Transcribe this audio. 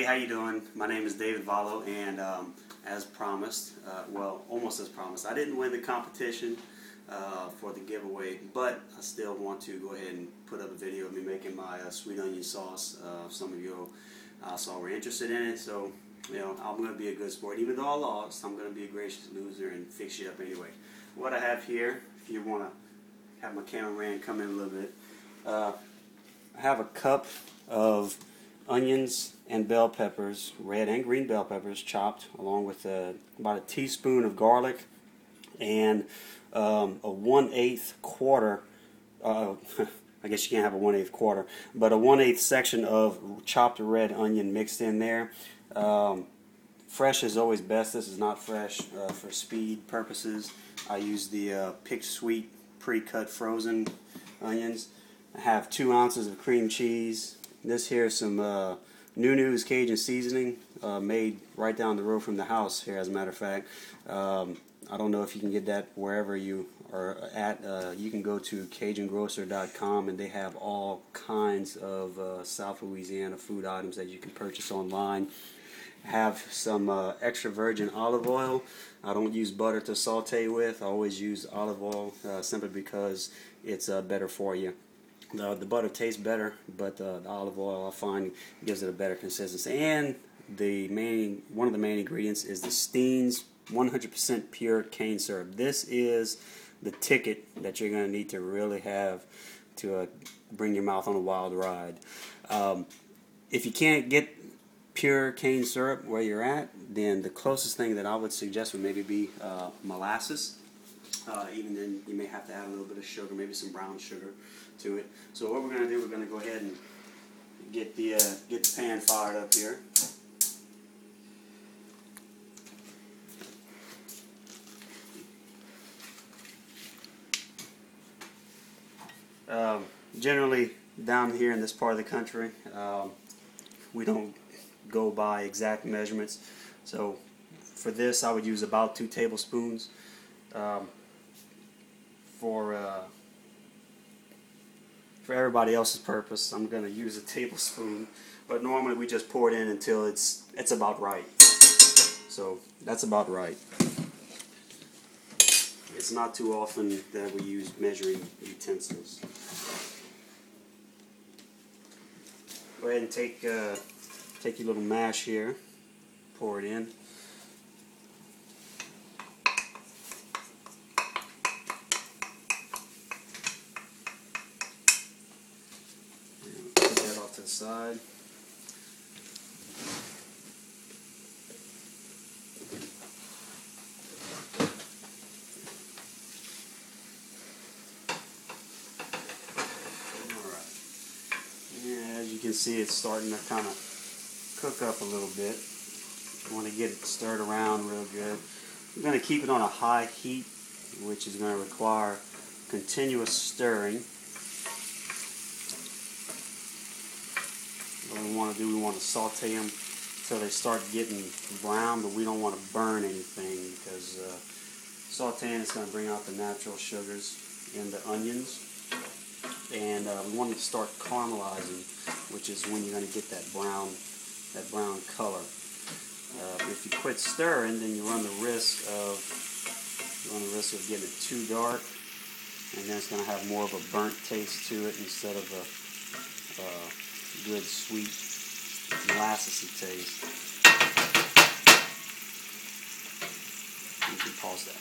Hey, how you doing? My name is David Vallo, and as promised, well, almost as promised, I didn't win the competition for the giveaway, but I still want to go ahead and put up a video of me making my sweet onion sauce. Some of you saw were interested in it, so I'm going to be a good sport. Even though I lost, I'm going to be a gracious loser and fix you up anyway. What I have here, if you want to have my cameraman come in a little bit, I have a cup of onions and bell peppers, red and green bell peppers, chopped, along with about a teaspoon of garlic and a 1/8 quarter. I guess you can't have a 1/8 quarter, but a 1/8 section of chopped red onion mixed in there. Fresh is always best. This is not fresh for speed purposes. I use the picked sweet pre-cut frozen onions. I have 2 ounces of cream cheese. This here is some Nunu's Cajun seasoning, made right down the road from the house here, as a matter of fact. I don't know if you can get that wherever you are at. You can go to CajunGrocer.com, and they have all kinds of South Louisiana food items that you can purchase online. Have some extra virgin olive oil. I don't use butter to saute with. I always use olive oil simply because it's better for you. The butter tastes better, but the olive oil, I find, gives it a better consistency. And one of the main ingredients is the Steen's 100% pure cane syrup. This is the ticket that you're going to need to really have to bring your mouth on a wild ride. If you can't get pure cane syrup where you're at, then the closest thing that I would suggest would maybe be molasses. Even then, you may have to add a little bit of sugar, maybe some brown sugar to it. So what we're going to do, we're going to go ahead and get the pan fired up here. Generally, down here in this part of the country, we don't go by exact measurements. So for this, I would use about 2 tablespoons. For everybody else's purpose, I'm going to use a tablespoon, but normally we just pour it in until it's about right. So that's about right. It's not too often that we use measuring utensils. Go ahead and take your little mash here, pour it in. To the side. Alright. Yeah, as you can see, it's starting to kind of cook up a little bit. You want to get it stirred around real good. We're going to keep it on a high heat, which is going to require continuous stirring. What we want to do, we want to saute them until they start getting brown, but we don't want to burn anything, because sauteing is going to bring out the natural sugars in the onions, and we want them to start caramelizing, which is when you're going to get that brown color. If you quit stirring, then you run the risk of getting it too dark, and then it's going to have more of a burnt taste to it instead of a good sweet molasses taste. You can pause that.